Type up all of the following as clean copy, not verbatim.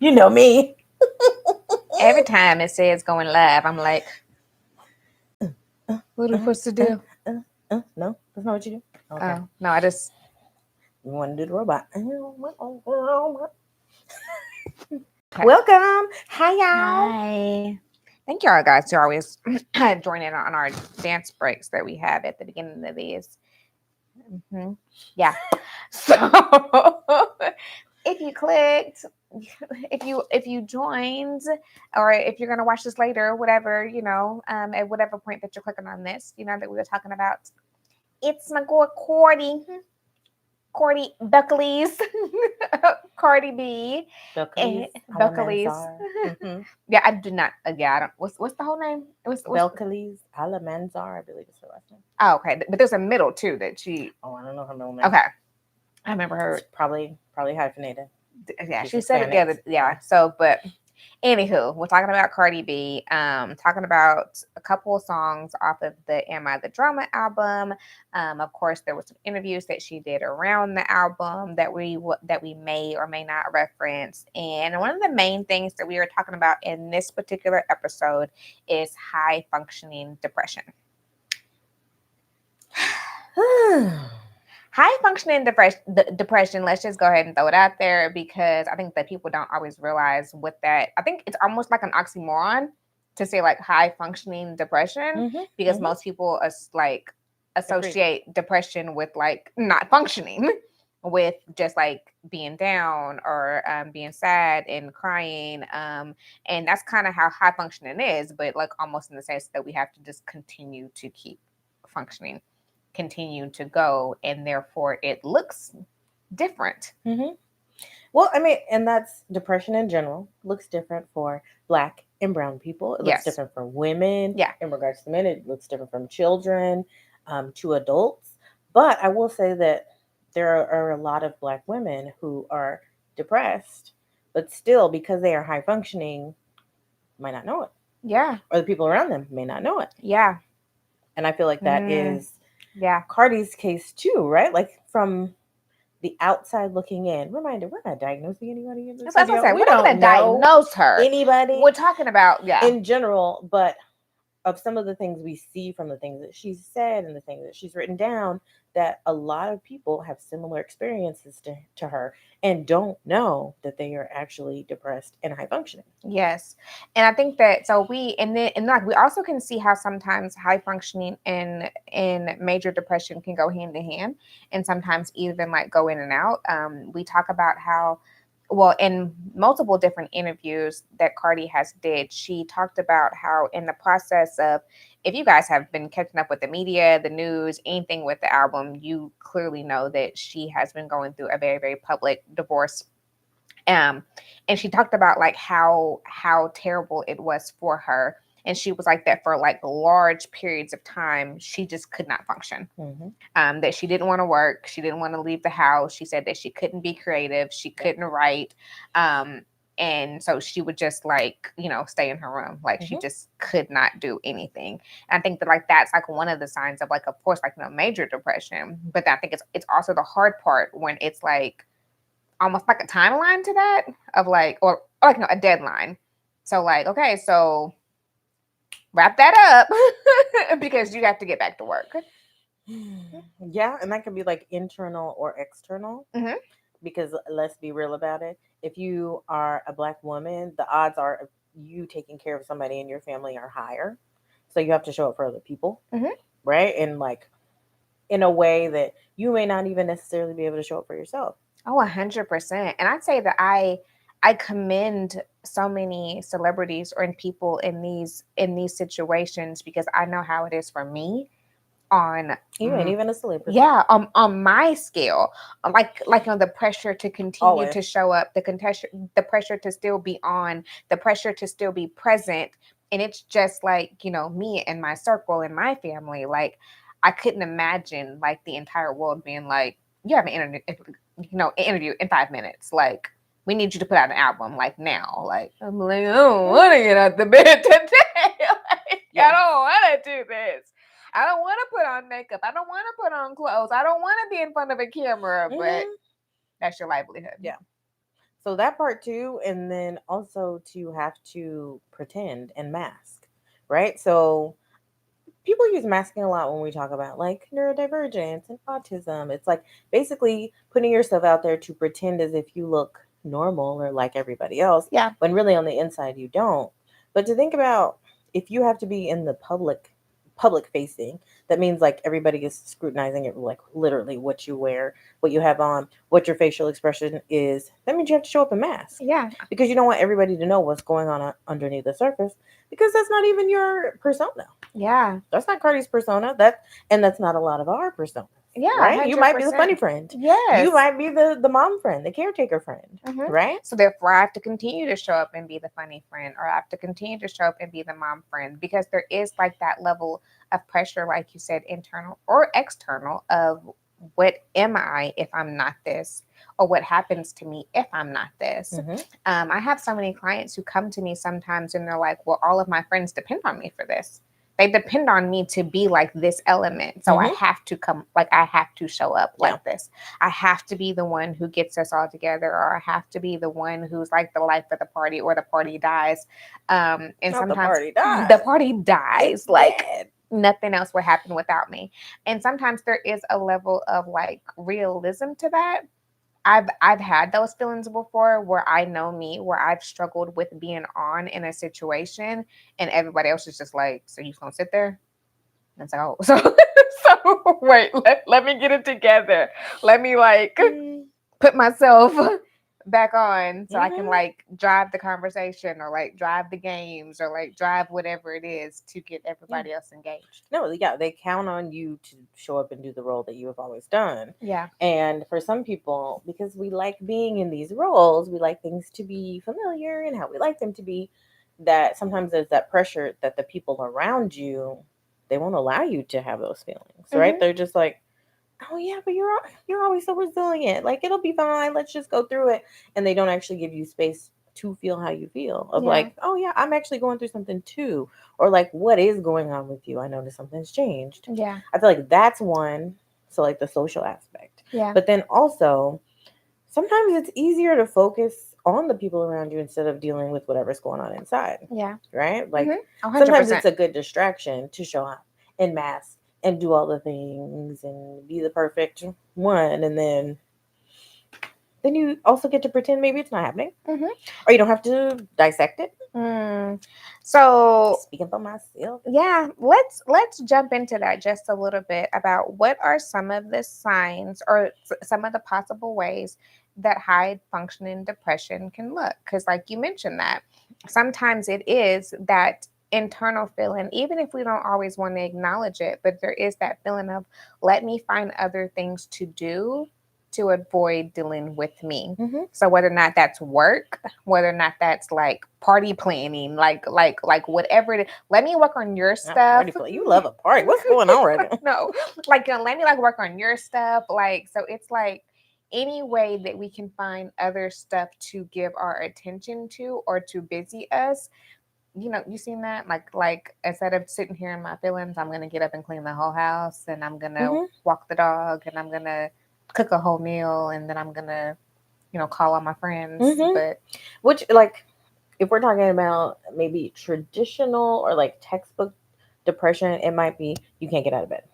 You know me. Every time it says going live, I'm like, what's the deal? No, that's not what you do. Okay. Oh, no, I just. You want to do the robot. Okay. Welcome. Hi, y'all. Hi. Thank y'all guys who always join in on our dance breaks that we have at the beginning of these. Mm-hmm. Yeah. So if you clicked, if you joined, or if you're gonna watch this later, whatever, at whatever point that you're clicking on this, that we were talking about. It's my girl Cordy Buckleys, Cardi B, and Belcalis. Buckleys. Alamanzar. Mm-hmm. Yeah, I do not. Yeah, I don't. What's the whole name? What's Belcalis. Alamanzar, I believe is her last name. Oh, okay. But there's a middle too that she. Oh, I don't know her middle name. Okay, I remember her. It's probably hyphenated. Yeah, She's she said it the Hispanic. other. Yeah. So, but anywho, we're talking about Cardi B. Talking about a couple of songs off of the Am I the Drama album. Of course, there were some interviews that she did around the album that we may or may not reference. And one of the main things that we were talking about in this particular episode is high functioning depression. High functioning depression, let's just go ahead and throw it out there because I think that people don't always realize what that. I think it's almost like an oxymoron to say like high functioning depression because most people associate depression with like not functioning, with just like being down or being sad and crying, and that's kind of how high functioning is, but like almost in the sense that we have to just continue to keep functioning, continue to go, and therefore it looks different. Well, I mean, and that's depression in general. Looks different for Black and brown people. It looks different for women. Yeah. In regards to men, it looks different from children to adults. But I will say that there are a lot of Black women who are depressed, but still, because they are high functioning, might not know it. Yeah. Or the people around them may not know it. Yeah. And I feel like that is Cardi's case too, right? Like from the outside looking in. Reminder, we're not diagnosing anybody in this video. We're not going to diagnose her. Anybody. We're talking about, in general, but of some of the things we see from the things that she's said and the things that she's written down, that a lot of people have similar experiences to her and don't know that they are actually depressed and high functioning. Yes. And I think that we also can see how sometimes high functioning and major depression can go hand in hand, and sometimes even like go in and out. We talk about how, well, in multiple different interviews that Cardi has did, she talked about how in the process of, if you guys have been catching up with the media, the news, anything with the album, you clearly know that she has been going through a very, very public divorce. And she talked about like how terrible it was for her. And she was like that for like large periods of time. She just could not function. That she didn't want to work. She didn't want to leave the house. She said that she couldn't be creative. She couldn't write. And so she would just like, stay in her room. Like she just could not do anything. And I think that like that's like one of the signs of like, of course, like major depression. But I think it's also the hard part when it's like almost like a timeline to that of like, or like a deadline. So like, okay, so wrap that up because you have to get back to work. Yeah, and that could be like internal or external. Because let's be real about it. If you are a Black woman, the odds are of you taking care of somebody in your family are higher. So you have to show up for other people, right? And like in a way that you may not even necessarily be able to show up for yourself. Oh, 100%. And I'd say that I commend so many celebrities or people in these situations because I know how it is for me. On you ain't even a celebrity. Yeah, on my scale, like on the pressure to continue to show up, the pressure to still be on, the pressure to still be present, and it's just like me and my circle and my family. Like I couldn't imagine like the entire world being like, you have an interview in 5 minutes, like we need you to put out an album like now. Like I'm like, I don't want to get out the bed today. I don't want to do this. I don't want to put on makeup. I don't want to put on clothes. I don't want to be in front of a camera, but that's your livelihood. Yeah. So that part too, and then also to have to pretend and mask, right? So people use masking a lot when we talk about like neurodivergence and autism. It's like basically putting yourself out there to pretend as if you look normal or like everybody else, Yeah. when really on the inside you don't. But to think about, if you have to be in the public facing, that means like everybody is scrutinizing it, like literally what you wear, what you have on, what your facial expression is. That means you have to show up in mask, Yeah. because you don't want everybody to know what's going on underneath the surface, because that's not even your persona. Yeah. That's not Cardi's persona. That's not a lot of our personas. Yeah, Right? You might be the funny 100%. friend. You Yes. might be the mom friend, the caretaker friend. Hmm. Right? So therefore, I have to continue to show up and be the funny friend, or I have to continue to show up and be the mom friend, because there is like that level of pressure, like you said, internal or external, of what am I if I'm not this, or what happens to me if I'm not this. Mm-hmm. I have so many clients who come to me sometimes and they're like, "Well, all of my friends depend on me for this." They depend on me to be like this element. So I Mm-hmm. have to come, like, I have to show up Yeah. like this. I have to be the one who gets us all together, or I have to be the one who's like the life of the party, or the party dies. And Not the sometimes party dies. the party It's dies. Like, dead. nothing else would happen without me. And sometimes there is a level of like realism to that. I've had those feelings before, where I know me, where I've struggled with being on in a situation and everybody else is just like, so you just gonna sit there? And it's like, oh, so wait, let me get it together. Let me like Mm-hmm. put myself back on so I can Mm-hmm. like drive the conversation, or like drive the games, or like drive whatever it is to get Yeah. everybody else engaged. No, yeah, they count on you to show up and do the role that you have always done. Yeah. And for some people, because we like being in these roles, we like things to be familiar and how we like them to be, that sometimes there's that pressure that the people around you, they won't allow you to have those feelings, right? Hmm. They're just like, "Oh yeah, but you're always so resilient. Like it'll be fine. Let's just go through it." And they don't actually give you space to feel how you feel. Of Yeah. like, "Oh yeah, I'm actually going through something too." Or like, "What is going on with you? I noticed something's changed." Yeah. I feel like that's one. So like the social aspect. Yeah. But then also, sometimes it's easier to focus on the people around you instead of dealing with whatever's going on inside, Yeah. right? Hmm. Like sometimes 100%. it's a good distraction to show up and mask and do all the things and be the perfect one, and then you also get to pretend maybe it's not happening, Hmm. or you don't have to dissect it. So Speaking for myself. yeah, let's jump into that just a little bit, about what are some of the signs, or some of the possible ways that high functioning depression can look, because like you mentioned, that sometimes it is that internal feeling, even if we don't always want to acknowledge it, but there is that feeling of, let me find other things to do to avoid dealing with me. Mm-hmm. So whether or not that's work, whether or not that's like party planning, like whatever it is, let me work on your Not stuff. party play. You love a party. What's going on right now? No, like, let me like work on your stuff. Like, so it's like any way that we can find other stuff to give our attention to, or to busy us. You seen that? Like instead of sitting here in my feelings, I'm gonna get up and clean the whole house, and I'm gonna Mm-hmm. walk the dog, and I'm gonna cook a whole meal, and then I'm gonna, call on my friends. Mm-hmm. But Which, like, if we're talking about maybe traditional or like textbook depression, it might be you can't get out of bed,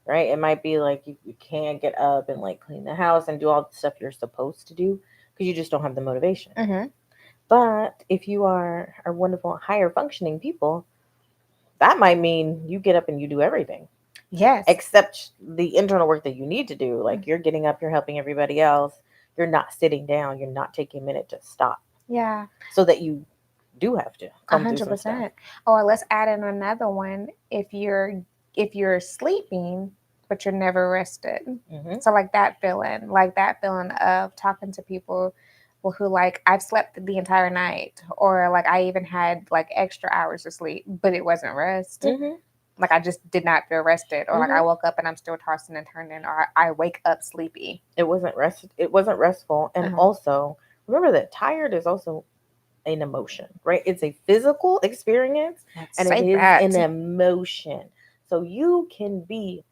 right? It might be like you can't get up and like clean the house and do all the stuff you're supposed to do because you just don't have the motivation. mm-hmm. But if you are wonderful, higher functioning people, that might mean you get up and you do everything Yes. except the internal work that you need to do. Like you're getting up, you're helping everybody else, you're not sitting down, you're not taking a minute to stop Yeah. so that you do have to A come through hundred some stuff. percent. Or let's add in another one. If you're sleeping, but you're never rested. Mm-hmm. So like that feeling of talking to people who, like, I've slept the entire night, or like I even had like extra hours of sleep, but it wasn't rest. Mm-hmm. Like I just did not feel rested, or like I Mm-hmm. woke up and I'm still tossing and turning, or I wake up sleepy. It wasn't rest. It wasn't restful, and Uh-huh. also remember that tired is also an emotion, right? It's a physical experience Let's and it say is that. an emotion. So you can be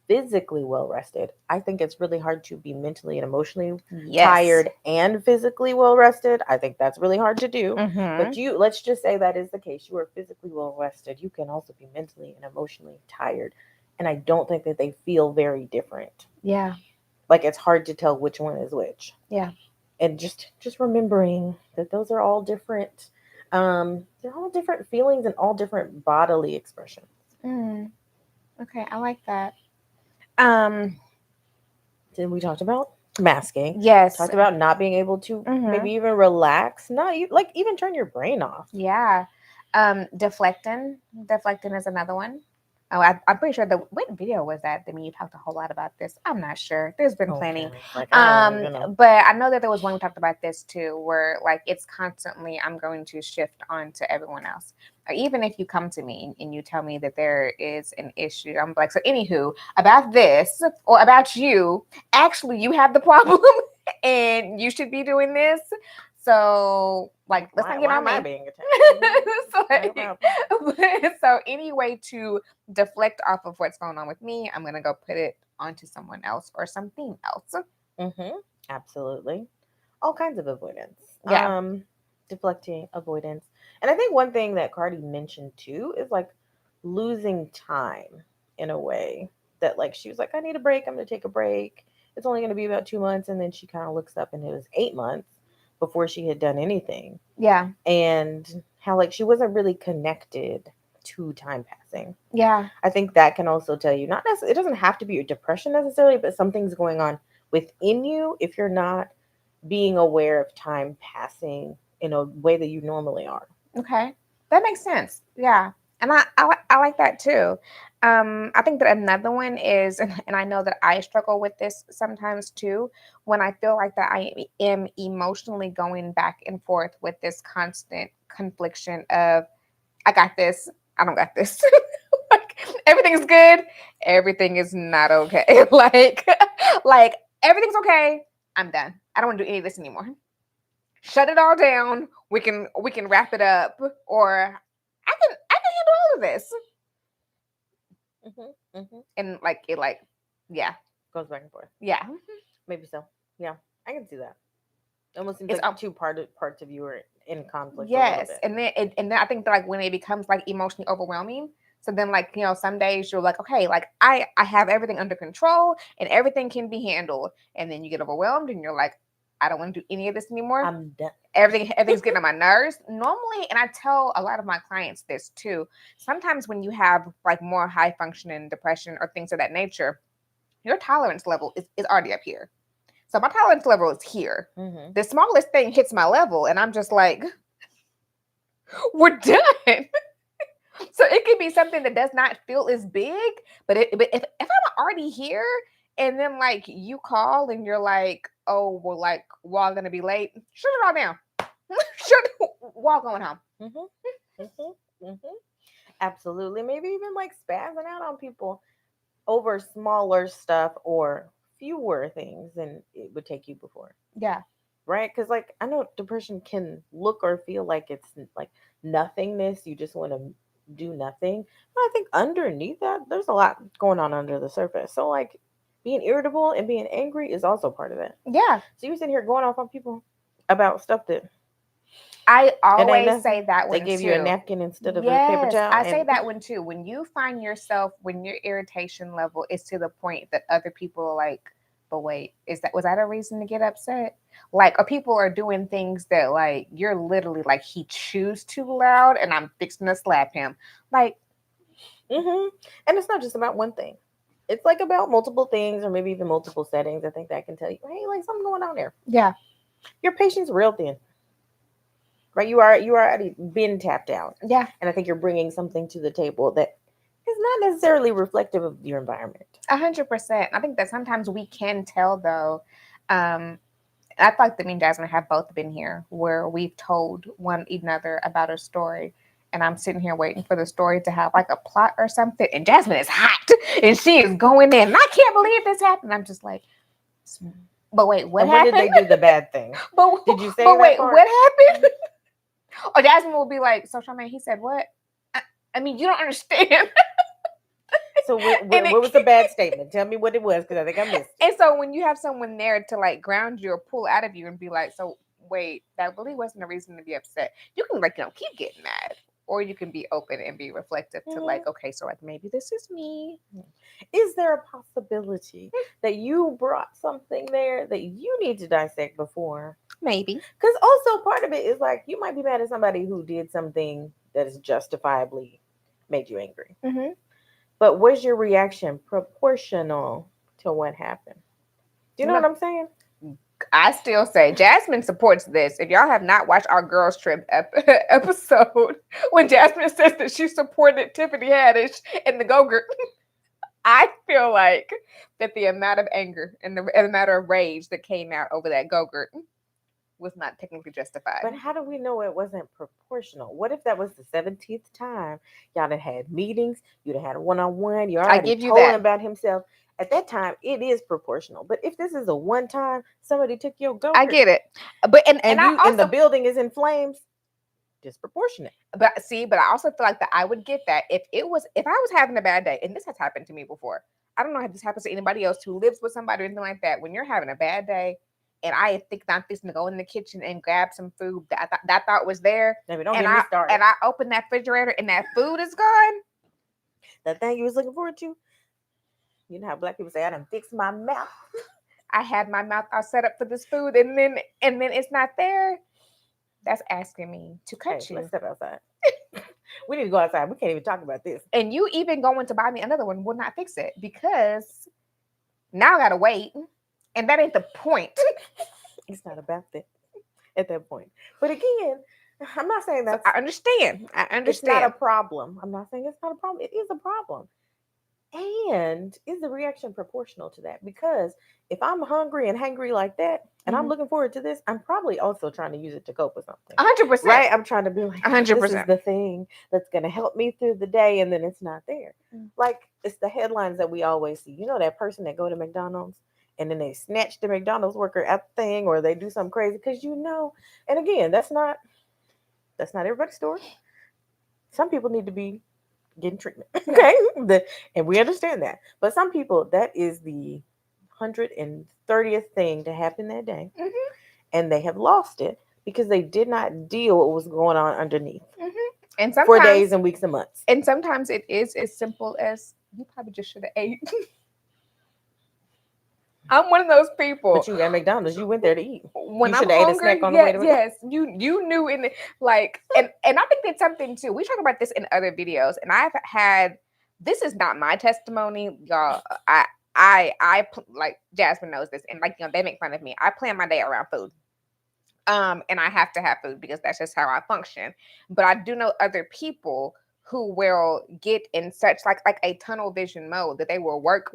physically well rested. I think it's really hard to be mentally and emotionally Yes. tired and physically well rested. I think that's really hard to do. But Mm-hmm. let's just say that is the case. You are physically well rested. You can also be mentally and emotionally tired. And I don't think that they feel very different. Yeah. Like it's hard to tell which one is which. Yeah. And just remembering that those are all different they're all different feelings and all different bodily expressions. Mm. Okay, I like that. Um, Then we talked about masking, yes. talked about not being able to Mm-hmm. maybe even relax, not you like even turn your brain off. Yeah. Deflecting. Deflecting is another one. Oh, I'm pretty sure what video was that? I mean, you talked a whole lot about this. I'm not sure. There's been plenty. Okay, like I don't even know. But I know that there was one we talked about this too, where like it's constantly I'm going to shift on to everyone else. Or even if you come to me and you tell me that there is an issue, I'm like, so anywho, about this or about you, actually you have the problem and you should be doing this. So like let's not get Why on am I me. being attacked? so, Talk about so any way to deflect off of what's going on with me, I'm gonna go put it onto someone else or something else. absolutely. All kinds of avoidance. Yeah. Deflecting, avoidance. And I think one thing that Cardi mentioned too is like losing time in a way that like she was like, I need a break, I'm gonna take a break. It's only gonna be about 2 months, and then she kind of looks up and it was 8 months before she had done anything. Yeah. And how like she wasn't really connected to time passing. Yeah. I think that can also tell you not necessarily it doesn't have to be your depression necessarily, but something's going on within you if you're not being aware of time passing in a way that you normally are. Okay. That makes sense. Yeah. And I like that too. I think that another one is, and I know that I struggle with this sometimes too, when I feel like that I am emotionally going back and forth with this constant confliction of, I got this, I don't got this. Like everything's good, everything is not okay. Like everything's okay, I'm done. I don't want to do any of this anymore. Shut it all down. We can wrap it up, or I can handle all of this. Hmm. And like it, like yeah, Goes back and forth. yeah. Maybe so. Yeah, I can see that. It almost seems It's like two parts of you are in conflict a little yes, bit. and then I think that like when it becomes like emotionally overwhelming. So then like some days you're like, okay, like I have everything under control and everything can be handled, and then you get overwhelmed and you're like, I don't want to do any of this anymore. I'm done. Everything's getting on my nerves normally, and I tell a lot of my clients this too. Sometimes when you have like more high functioning depression or things of that nature, your tolerance level is already up here. So my tolerance level is here. Mm-hmm. The smallest thing hits my level and I'm just like, we're done. So it could be something that does not feel as big, but if I'm already here and then like you call and you're like, oh well, like we're gonna be late, shut it all down. Shut we're going home. Mm-hmm. Mm-hmm. Mm-hmm. Absolutely. Maybe even like spazzing out on people over smaller stuff or fewer things than it would take you before. Yeah. Right? Because like I know depression can look or feel like it's like nothingness. You just want to do nothing. But I think underneath that, there's a lot going on under the surface. So like being irritable and being angry is also part of it. Yeah. So you're sitting here going off on people about stuff that I it ain't always nothing. say that They one gave you a too. napkin instead of a paper Yes, towel, I say and that one too. When you find yourself, when your irritation level is to the point that other people are like, but wait, was that a reason to get upset? Like, or people are doing things that like you're literally like he chews too loud and I'm fixing to slap him. Like, and it's not just about one thing. It's like about multiple things, or maybe even multiple settings. I think that can tell you, hey, like something going on there. yeah, Your patience real thin, right? You are already been tapped out, yeah, and I think you're bringing something to the table that is not necessarily reflective of your environment. 100%. I think that sometimes we can tell though. I feel like that me and Jasmine have both been here where we've told one another about a story. And I'm sitting here waiting for the story to have like a plot or something. And Jasmine is hot and she is going in. And I can't believe this happened. I'm just like, but wait, what And when did happened? they do the bad thing? but, Did you say but that wait, part? what happened? Or Jasmine will be like, so Charmaine, he said what? I mean, you don't understand. So And what was the bad statement? Tell me what it was, because I think I missed it. and so when you have someone there to like ground you or pull out of you and be like, so wait, that really wasn't a reason to be upset. You can like, keep getting mad. Or you can be open and be reflective to like, okay, so like maybe this is me. Is there a possibility that you brought something there that you need to dissect before? Maybe. Because also part of it is like you might be mad at somebody who did something that is justifiably made you angry. Mm-hmm. But was your reaction proportional to what happened? Do you know what I'm saying? I still say Jasmine supports this. If y'all have not watched our girls trip episode when Jasmine says that she supported Tiffany Haddish in the Go-Gurt, I feel like that the amount of anger and the amount of rage that came out over that Go-Gurt was not technically justified. But how do we know it wasn't proportional? What if that was the 17th time y'all had meetings, you'd have had a one-on-one, you already told him about himself? At that time, it is proportional. But if this is a one time, somebody took your Go-Gurt, I get it. But and I also, and the building is in flames, disproportionate. But I also feel like that I would get that if I was having a bad day, and this has happened to me before. I don't know if this happens to anybody else who lives with somebody or anything like that. When you're having a bad day, and I think I'm fixing to go in the kitchen and grab some food that I thought was there, Maybe don't get me started. And I open that refrigerator and that food is gone. That thing you was looking forward to. You know how black people say, I done fixed my mouth. I had my mouth all set up for this food, and then it's not there. That's asking me to cut you. Let's step outside. We need to go outside. We can't even talk about this. And you even going to buy me another one will not fix it, because now I gotta wait, and that ain't the point. It's not about that at that point. But again, I'm not saying that. So I understand. It's not a problem. I'm not saying it's not a problem. It is a problem. And is the reaction proportional to that? Because if I'm hungry and hangry like that, and I'm looking forward to this, I'm probably also trying to use it to cope with something. 100%. Right? I'm trying to be like, 100%. This is the thing that's going to help me through the day, and then it's not there. Like, it's the headlines that we always see. You know that person that go to McDonald's and then they snatch the McDonald's worker at the thing, or they do something crazy because and again, that's not everybody's story. Some people need to be getting treatment. Okay. And we understand that. But some people, that is the 130th thing to happen that day. And they have lost it because they did not deal with what was going on underneath. And sometimes, for days and weeks and months. And sometimes it is as simple as you probably just should have ate. I'm one of those people. But you got McDonald's. You went there to eat. When you should have ate a snack on the way to McDonald's. Yes, you knew in the, like, and I think that's something too. We talk about this in other videos, and I've had. This is not my testimony, y'all. I like Jasmine knows this, and like they make fun of me. I plan my day around food. And I have to have food because that's just how I function. But I do know other people who will get in such like a tunnel vision mode that they will work,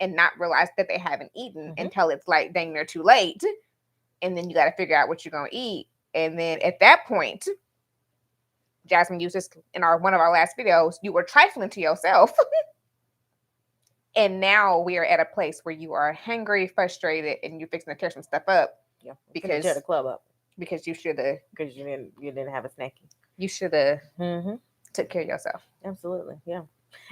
and not realize that they haven't eaten until it's like dang near too late. And then you got to figure out what you're going to eat. And then at that point, Jasmine used this in one of our last videos, you were trifling to yourself. And now we are at a place where you are hangry, frustrated, and you're fixing to tear some stuff up. Yeah, because tear the club up. Because you should have. Because you didn't have a snacky. You should have took care of yourself. Absolutely, yeah.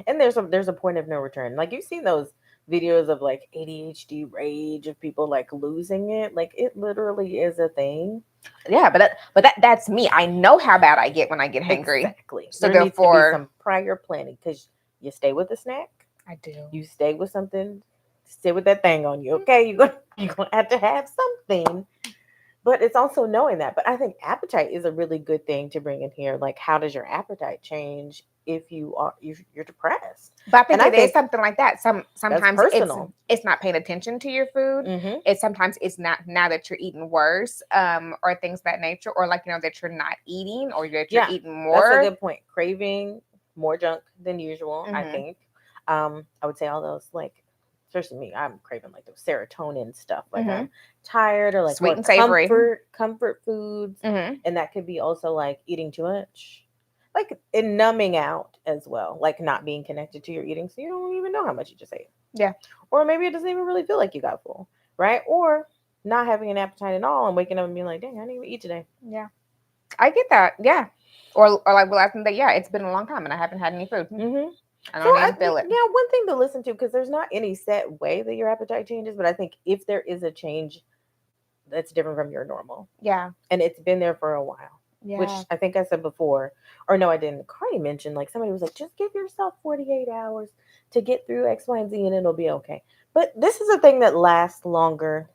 And there's a point of no return. Like you've seen those videos of like ADHD rage of people like losing it. Like it literally is a thing. Yeah, but that's me. I know how bad I get when I get hangry. Exactly. So there therefore, needs to be some prior planning because you stay with a snack. I do. You stay with something. Stay with that thing on you. Okay, you're gonna have to have something. But it's also knowing that. But I think appetite is a really good thing to bring in here. Like, how does your appetite change if you're depressed? But I think it is something like that. Sometimes personal. It's not paying attention to your food. Sometimes it's not now that you're eating worse, or things of that nature, or like that you're not eating, or that you're eating more. That's a good point. Craving more junk than usual. I think. I would say all those like. Especially me, I'm craving like the serotonin stuff. Like I'm tired, or like sweet and savory comfort foods, and that could be also like eating too much, like in numbing out as well, like not being connected to your eating, so you don't even know how much you just ate. Yeah, or maybe it doesn't even really feel like you got full, right? Or not having an appetite at all and waking up and being like, dang, I didn't even eat today. Yeah, I get that. Yeah, or like last day. Yeah, it's been a long time and I haven't had any food. I So don't even feel it. yeah, one thing to listen to, because there's not any set way that your appetite changes, but I think if there is a change that's different from your normal, Yeah. and it's been there for a while, which Yeah. I think I said before, or no, I didn't. Cardi mentioned like somebody was like, just give yourself 48 hours to get through X, Y, and Z, and it'll be okay. But this is a thing that lasts longer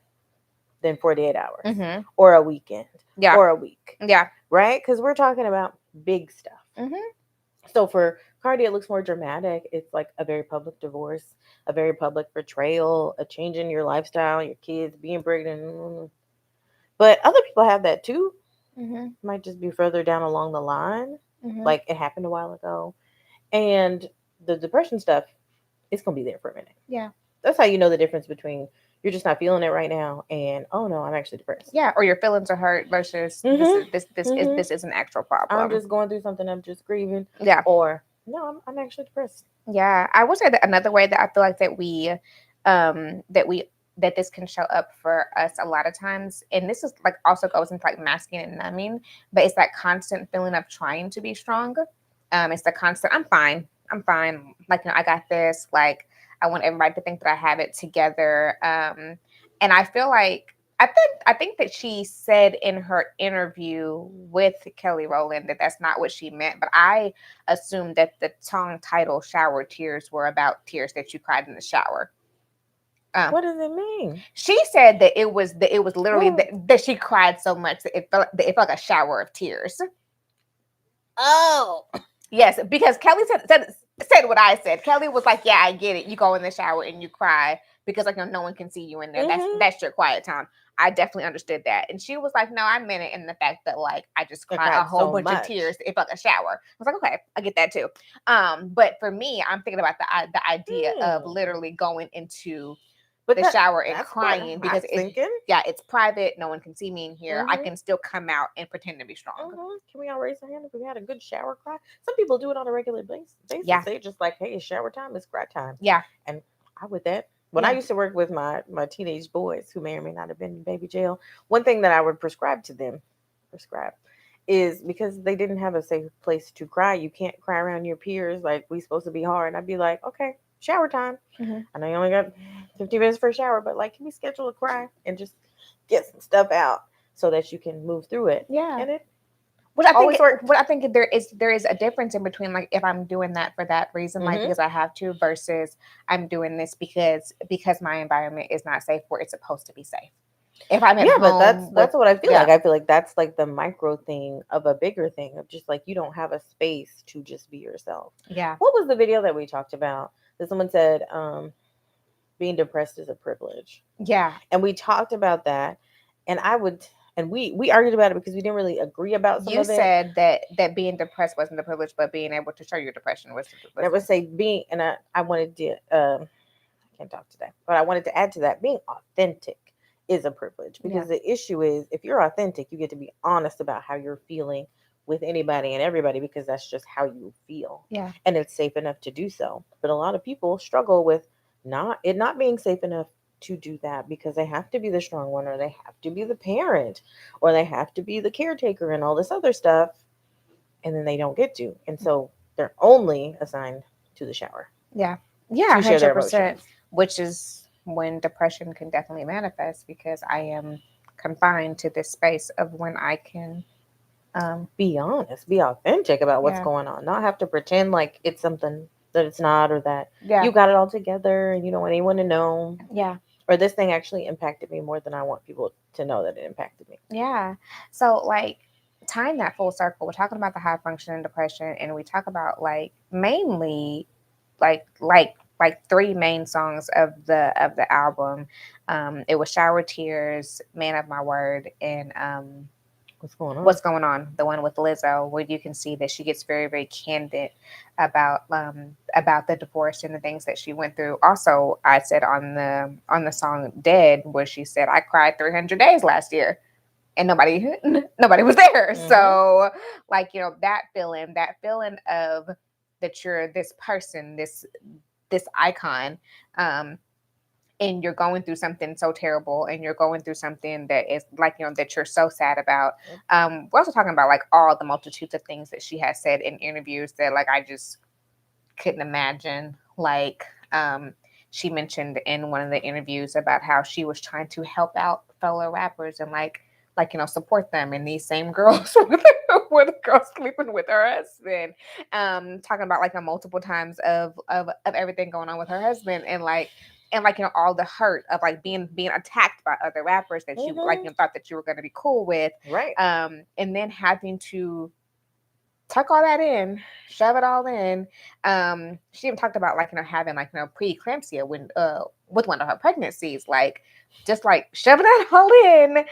than 48 hours, Mm-hmm. or a weekend, Yeah. or a week, Yeah. right? Because we're talking about big stuff. Mm-hmm. So for Cardi, it looks more dramatic. It's like a very public divorce, a very public betrayal, a change in your lifestyle, your kids being pregnant. But other people have that too. Mm-hmm. Might just be further down along the line, Mm-hmm. like it happened a while ago. And the depression stuff, it's gonna be there for a minute. Yeah. That's how you know the difference between you're just not feeling it right now and oh no, I'm actually depressed. Yeah. Or your feelings are hurt versus Mhm. Mhm. this is an actual I'm problem. just going through something. I'm just grieving. Yeah. Or no, I'm actually depressed. Yeah. I would say that another way that I feel like that we that this can show up for us a lot of times, and this is like also goes into like masking and numbing, but it's that constant feeling of trying to be strong. It's the constant I'm fine, like, I got this, like, I want everybody to think that I have it together. And I feel like I think that she said in her interview with Kelly Rowland that that's not what she meant, but I assumed that the song title "Shower Tears" were about tears that you cried in the shower. What does it mean? She said that it was literally that she cried so much that it felt like a shower of tears. Oh. Yes, because Kelly said what I said. Kelly was like, "Yeah, I get it. You go in the shower and you cry because like no one can see you in there. That's your quiet time." I definitely understood that, and she was like, "No, I meant it in the fact that like I just I cried a cried whole so bunch of much. tears. It felt like a shower." I was like, "Okay, I get that too." But for me, I'm thinking about the idea of literally going into the shower and That's what crying I because was thinking. it's private. No one can see me in here. I can still come out and pretend to be strong. Can we all raise our hand if we had a good shower cry? Some people do it on a regular basis. Yeah. They just like, hey, it's shower time, it's cry time. Yeah. And I with that. When I used to work with my teenage boys who may or may not have been in baby jail, one thing that I would prescribe to them, is because they didn't have a safe place to cry. You can't cry around your peers like we supposed to be hard. I'd be like, okay, shower time. I know you only got 15 minutes for a shower, but like, can we schedule a cry and just get some stuff out so that you can move through it? Yeah. And it what I think there is a difference in between like if I'm doing that for that reason, like because I have to, versus I'm doing this because my environment is not safe where it's supposed to be safe. If I'm at home, but that's what I feel like. I feel like that's like the micro thing of a bigger thing of just like you don't have a space to just be yourself. Yeah. What was the video that we talked about? That someone said, being depressed is a privilege. Yeah. And we talked about that, and we argued about it because we didn't really agree about some you of it. You said that being depressed wasn't a privilege, but being able to show your depression was the privilege. I would say being, and I wanted to, I can't talk today, but I wanted to add to that, being authentic is a privilege, because the issue is if you're authentic, you get to be honest about how you're feeling with anybody and everybody, because that's just how you feel. Yeah. And it's safe enough to do so. But a lot of people struggle with not being safe enough to do that, because they have to be the strong one, or they have to be the parent, or they have to be the caretaker and all this other stuff, and then they don't get to, and so they're only assigned to the shower. Yeah. To share their emotions. Which is when depression can definitely manifest, because I am confined to this space of when I can be honest, be authentic about what's going on, not have to pretend like it's something that it's not, or that you got it all together and you don't want anyone to know. Yeah. Or this thing actually impacted me more than I want people to know that it impacted me. Yeah. So like tying that full circle, we're talking about the high functioning depression, and we talk about like mainly like three main songs of the album. It was Shower Tears, Man of My Word, and What's Going On, the one with Lizzo, where you can see that she gets very, very candid about the divorce and the things that she went through. Also, I said on the song Dead, where she said, I cried 300 days last year and nobody was there. So like, that feeling of that you're this person, this icon, and you're going through something so terrible, and you're going through something that is like, that you're so sad about. We're also talking about like all the multitudes of things that she has said in interviews that like I just couldn't imagine. Like, she mentioned in one of the interviews about how she was trying to help out fellow rappers and support them, and these same girls were the girls sleeping with her husband, talking about like multiple times of everything going on with her husband, and all the hurt of like being attacked by other rappers that you thought that you were going to be cool with, right? And then having to tuck all that in, shove it all in. She even talked about having preeclampsia when with one of her pregnancies, like just like shoving it all in,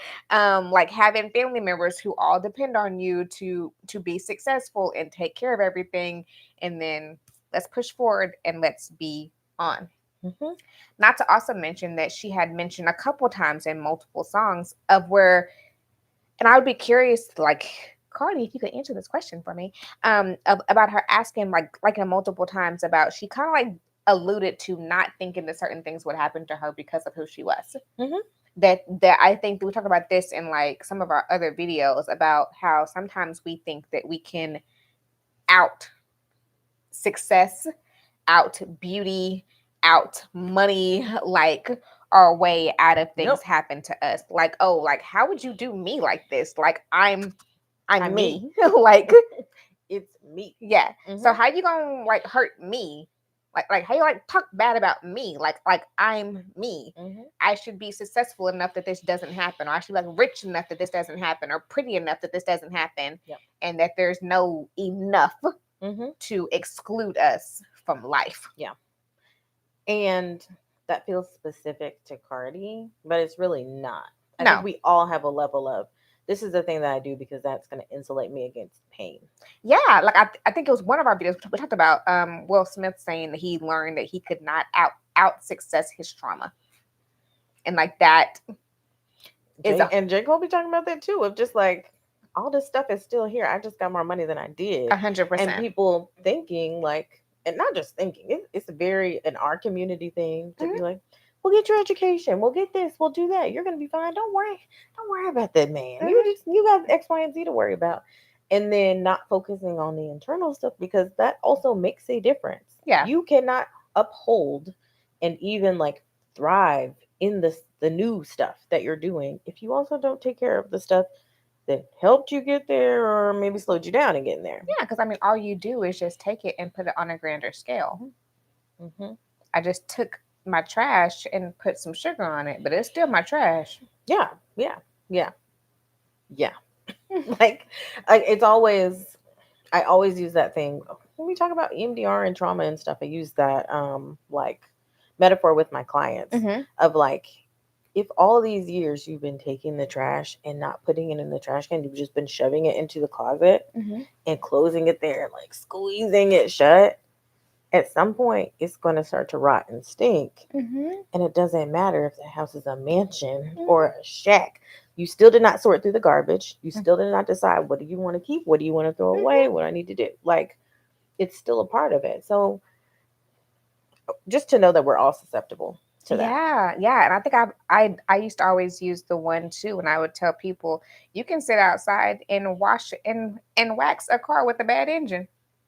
like having family members who all depend on you to be successful and take care of everything, and then let's push forward and let's be on. Mm-hmm. Not to also mention that she had mentioned a couple times in multiple songs of where, and I would be curious, like, Cardi, if you could answer this question for me, about her asking multiple times about, she kind of like alluded to not thinking that certain things would happen to her because of who she was. Mm-hmm. That I think we talk about this in like some of our other videos about how sometimes we think that we can out success, out beauty, out money, like our way out of things happen to us. Like, oh, like how would you do me like this? Like I'm me. Like it's me. Yeah. Mm-hmm. So how you gonna like hurt me? Like how you like talk bad about me? Like I'm me. Mm-hmm. I should be successful enough that this doesn't happen, or I should be like rich enough that this doesn't happen, or pretty enough that this doesn't happen. Yep. And that there's no enough to exclude us from life. Yeah. And that feels specific to Cardi, but it's really not. I think we all have a level of, this is the thing that I do because that's going to insulate me against pain. Yeah, like I think it was one of our videos we talked about Will Smith saying that he learned that he could not out success his trauma, and like that is and Jake will be talking about that too, of just like all this stuff is still here. I just got more money than I did. 100%. And people thinking like, and not just thinking, it's very in our community thing to be like, we'll get your education, we'll get this, we'll do that, you're gonna be fine, don't worry about that, man. You got X, Y, and Z to worry about. And then not focusing on the internal stuff, because that also makes a difference. Yeah, you cannot uphold and even like thrive in the new stuff that you're doing if you also don't take care of the stuff that helped you get there, or maybe slowed you down in getting there. Yeah, because I mean, all you do is just take it and put it on a grander scale. Mm-hmm. I just took my trash and put some sugar on it, but it's still my trash. Yeah. Like it's always, I always use that thing when we talk about EMDR and trauma and stuff. I use that like metaphor with my clients of like, if all these years you've been taking the trash and not putting it in the trash can, you've just been shoving it into the closet and closing it there, like squeezing it shut, at some point it's going to start to rot and stink. And it doesn't matter if the house is a mansion or a shack. You still did not sort through the garbage. You still did not decide, what do you want to keep? What do you want to throw away? What do I need to do? Like, it's still a part of it. So just to know that we're all susceptible to that. Yeah. And I think I used to always use the one too, and I would tell people, you can sit outside and wash and wax a car with a bad engine.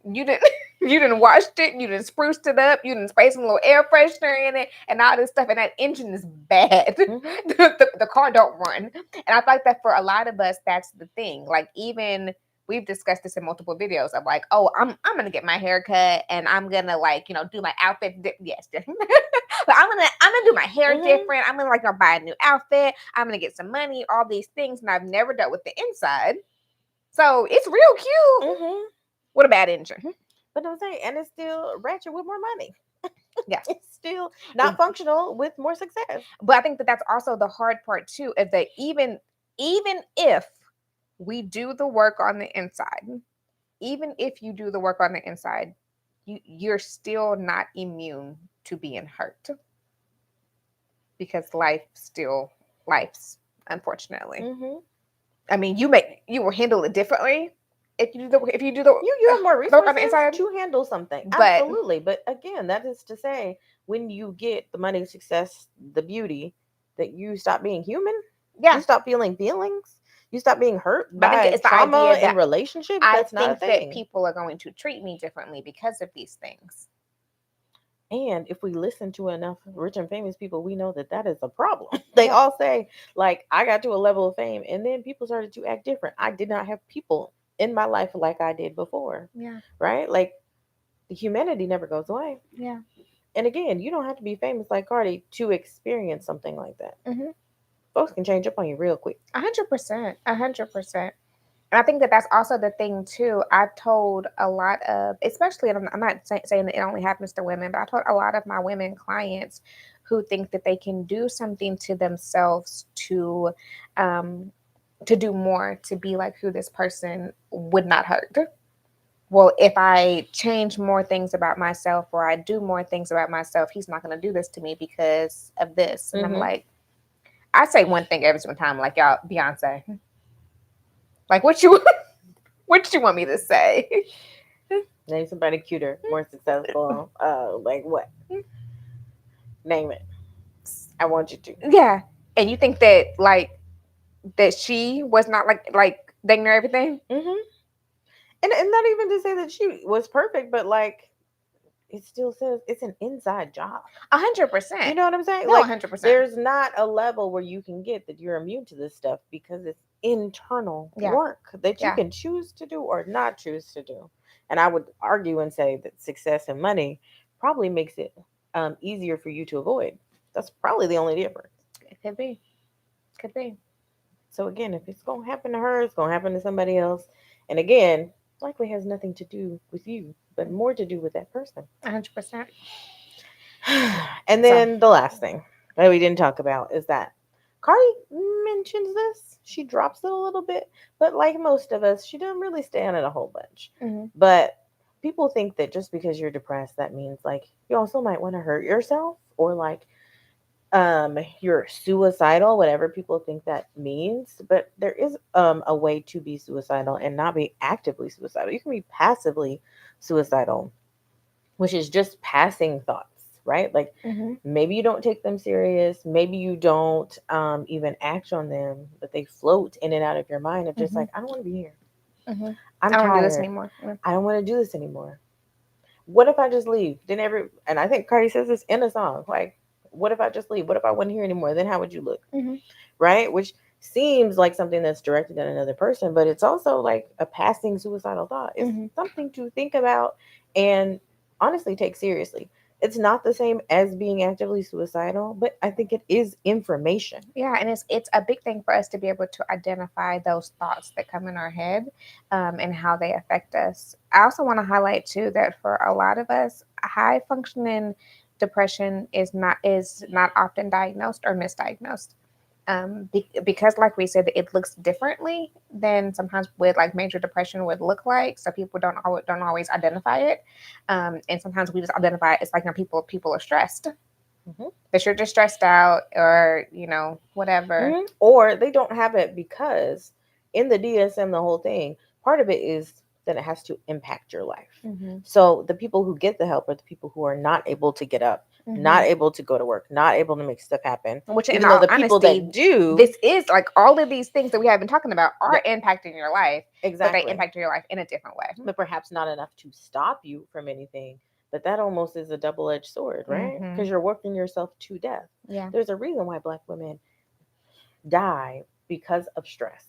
You didn't washed it, you didn't spruced it up, you didn't spray some little air freshener in it and all this stuff, and that engine is bad. The car don't run. And I feel like that for a lot of us, that's the thing. Like, even we've discussed this in multiple videos of like, oh, I'm gonna get my hair cut and I'm gonna like, do my outfit. Yes. But I'm gonna do my hair different. I'm gonna buy a new outfit. I'm gonna get some money, all these things, and I've never dealt with the inside. So it's real cute. What a bad engine. But I'm saying, and it's still ratchet with more money. Yeah. It's still not functional with more success. But I think that that's also the hard part too, is that even if we do the work on the inside, even if you do the work on the inside, you're still not immune to being hurt, because life's, unfortunately. I mean, you will handle it differently if you do the you have more resources on the inside to handle something. Absolutely. But again, that is to say, when you get the money, success, the beauty, that you stop being human. Yeah. You stop feeling feelings. You stop being hurt But I think by it's the trauma idea in that relationships. I That's not a think that thing. people are going to treat me differently because of these things. And if we listen to enough rich and famous people, we know that that is a problem. They Yeah. all say, like, I got to a level of fame and then people started to act different. I did not have people in my life like I did before, Yeah. right? Like, the humanity never goes away. Yeah. And again, you don't have to be famous like Cardi to experience something like that. Mm-hmm. Folks can change up on you real quick. 100%. 100%. And I think that that's also the thing too. I've told a lot of, especially, and I'm not saying that it only happens to women, but I told a lot of my women clients who think that they can do something to themselves um, to do more, to be like who this person would not hurt. Well, if I change more things about myself or I do more things about myself, he's not going to do this to me because of this. And I'm Mm-hmm. like, I say one thing every single time, like, y'all, Beyonce, like, what you what you want me to say? Name somebody cuter, more successful. Like what? Name it. I want you to. Yeah. And you think that like that she was not like dang near everything? Mm-hmm. And not even to say that she was perfect, but like it still says it's an inside job. 100%. You know what I'm saying? No, Like 100%. there's not a level where you can get that you're immune to this stuff because it's internal Yeah. work that you Yeah. can choose to do or not choose to do. And I would argue and say that success and money probably makes it easier for you to avoid. That's probably the only difference. It could be. Could be. So again, if it's gonna happen to her, it's gonna happen to somebody else. And again, likely has nothing to do with you, but more to do with that person. 100%. And So then the last thing that we didn't talk about is that Cardi mentions this. She drops it a little bit, but like most of us, she doesn't really stay on it a whole bunch. mhm. But people think that just because you're depressed, that means like you also might want to hurt yourself or like you're suicidal, whatever people think that means. But there is a way to be suicidal and not be actively suicidal. You can be passively suicidal, which is just passing thoughts, right? Like Mhm. maybe you don't take them serious, maybe you don't even act on them, but they float in and out of your mind of just Mhm. like, I don't want to be here, Mhm. I'm I don't do this tired, anymore. I don't want to do this anymore. What if I just leave? Then and I think Cardi says this in a song, like, what if I just leave? What if I wasn't here anymore? Then how would you look? Mhm. Right? Which seems like something that's directed at another person, but it's also like a passing suicidal thought. It's Mhm. something to think about and honestly take seriously. It's not the same as being actively suicidal, but I think it is information. Yeah, and it's a big thing for us to be able to identify those thoughts that come in our head, and how they affect us. I also want to highlight too that for a lot of us, high functioning depression is not often diagnosed or misdiagnosed. Because like we said, it looks differently than sometimes with like major depression would look like. So people don't always identify it, and sometimes we just identify it. It's like, people are stressed, Mhm. that you're just stressed out, or whatever. Or they don't have it because in the DSM, the whole thing, part of it is that it has to impact your life. Mm-hmm. So the people who get the help are the people who are not able to get up, Mm-hmm. not able to go to work, not able to make stuff happen. Which, in Even though all the people that honesty, do, this is like all of these things that we have been talking about are yep, impacting your life, but they exactly. impact your life in a different way. But perhaps not enough to stop you from anything. But that almost is a double edged sword, right? Mm-hmm. Because you're working yourself to death. Yeah. There's a reason why Black women die because of stress,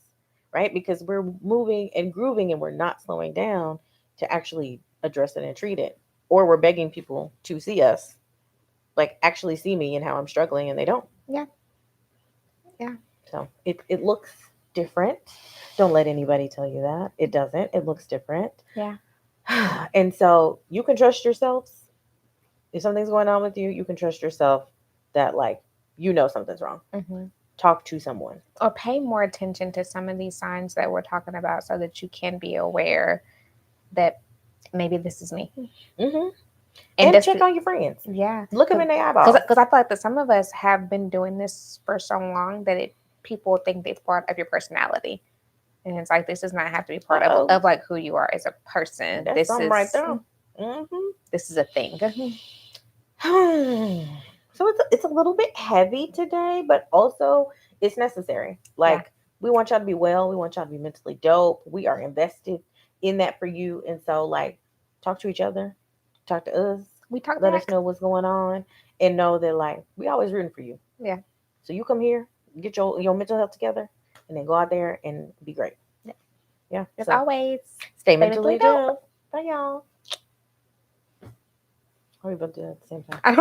right? Because we're moving and grooving and we're not slowing down to actually address it and treat it. Or we're begging people to see us, like actually see me and how I'm struggling, and they don't. Yeah. Yeah. So it looks different. Don't let anybody tell you that. It doesn't. It looks different. Yeah. And so you can trust yourselves. If something's going on with you, you can trust yourself that like something's wrong. Mm-hmm. Talk to someone. Or pay more attention to some of these signs that we're talking about, so that you can be aware that maybe this is me. Mm-hmm. And And check on your friends. yeah, Look them in their eyeballs. Because I feel like that some of us have been doing this for so long that people think it's part of your personality, and it's like, this does not have to be part of like who you are as a person. That's something right there. Mm-hmm. This is a thing. So it's a little bit heavy today, but also it's necessary. Yeah. Like We want y'all to be well. We want y'all to be mentally dope. We are invested in that for you. And so, like, talk to each other, talk to us, We talk let us back. know what's going on, and know that, like, we always rooting for you. Yeah. So you come here, get your mental health together, and then go out there and be great. Yeah. Yeah. As So always, stay stay mentally mentally dope. dope. Bye, y'all. Are we about to do that at the same time?